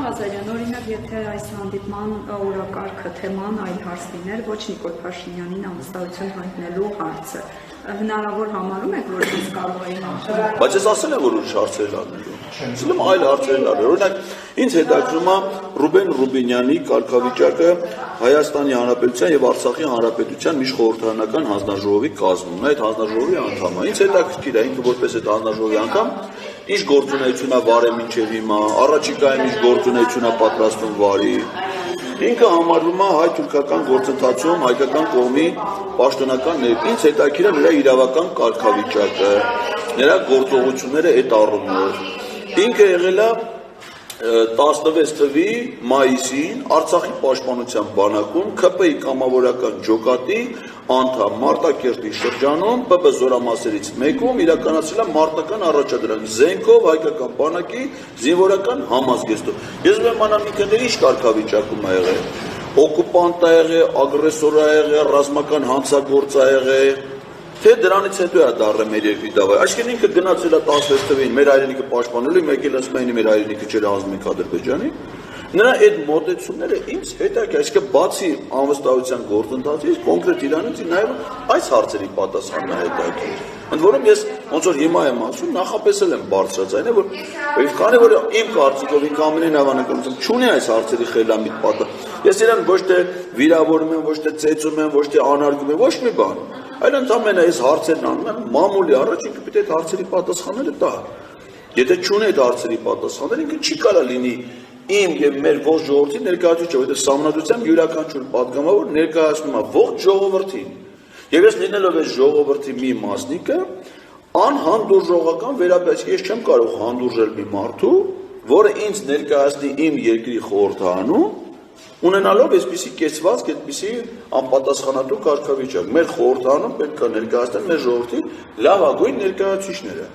Ղազարյան, օրինակ, եթե այս հանդիպման օրակարգը թեման այլ հարց լիներ, ոչ Նիկոլ Փաշինյանին անվստահություն հայտնելու հարցը, հնարավոր համարում եք, որ դες կարող էին անցնել։ Բայց ես ասել եմ, որ ուրիշ հարցեր լանելու։ Ասել եմ այլ հարցեր լանել։ Օրինակ, ինձ հետաքրում է Ռուբեն Ռուբինյանի կարգավիճակը Հայաստանի Հանրապետության եւ Արցախի Հանրապետության միջխորհրդարանական հանձնաժողովի կազմում, այդ հանձնաժողովի անդամ է։ Ինձ հետաքրքիր է ինքը որպես այդ հանձնաժողովի անդամ ինչ գործունեություն է վարել մինչև հիմա, առաջիկայում ինչ գործունեություն է պատրաստում վարի։ Ինքը համարվում է հայ-թուրքական գործընթացում հայկական կողմի պաշտոնական ներկայ։ Ինձ հետաքրքիր է նրա իրավական կարգավիճակը, նրա գործողությունները այդ առումով։ Ինքը եղել է 16 թվականի մայիսին Արցախի պաշտպանության բանակում ՔՊ-ի կամավորական ջոկատի անդամ Մարտակերտի շրջանում ՊՊ զորամասերից մեկում իրականացրել է մարտական առաջադրանք զենքով հայկական բանակի զինվորական համազգեստով։ Ես ուրեմն մանրամիտների ինչ կարգավիճակում ա եղել, օկուպանտ ա եղել, ագրեսոր ա եղել, ռազմական հանցագործ ա եղել, թե դրանից հետո է դառել մեր երկրի դավայր։ Այսինքն ինքը գնացել է 16 թվականին մեր հայրենիքը պաշտպանելու, մեկ էլ ասում են մեր հայրենիքը չէր ազգ մեկ Ադրբեջանի։ Նրա այդ մոտեցումները ինձ հետաքրքիր, այսինքն բացի անվստահության գործընթացից, կոնկրետ իրանից նաև այս հարցերի պատասխանն է հետաքրքիր։ Ընդ որում ես ոնց որ հիմա եմ ասում, նախապես եմ բարձրացնել, որ քանի որ իմ կարծիքով ինքը ամենայն հավանականությամբ չունի այս հարցերի խելամիտ պատասխան։ Ես իրան ոչ թե վիրավորում եմ, ոչ թե ծեծում եմ, ոչ թե անարգում եմ, ոչ մի բան։ Այլ ընդամենը այս հարցերն անում են մամուլի առաջ ինքը պետք է այդ հարցերի պատասխանները տա։ Եթե չունի այդ հարցերի պատասխանները, ինքը չի կարա լինի իմ եւ մեր ողջ ժողովրդի ներկայացուցիչ, որովհետեւ սահմանադրությամբ յուրաքանչյուր պատգամավոր ներկայացնում է ողջ ժողովրդին։ Եվ ես լինելով այս ժողովրդի մի մասնիկը, անհանդուրժողական վերաբերյալ ես չեմ կարող հանդուրժել մի մարդու, որը ինձ ներկայացնի իմ երկրի խորհրդարանում, ունենալով այսպիսի կեցվածք, այդպիսի անպատասխանատու կարգավիճակ։ Մեր խորհրդարանում պետք է ներկայացնել մեր ժողովրդի լավագույն ներկայացուցիչները։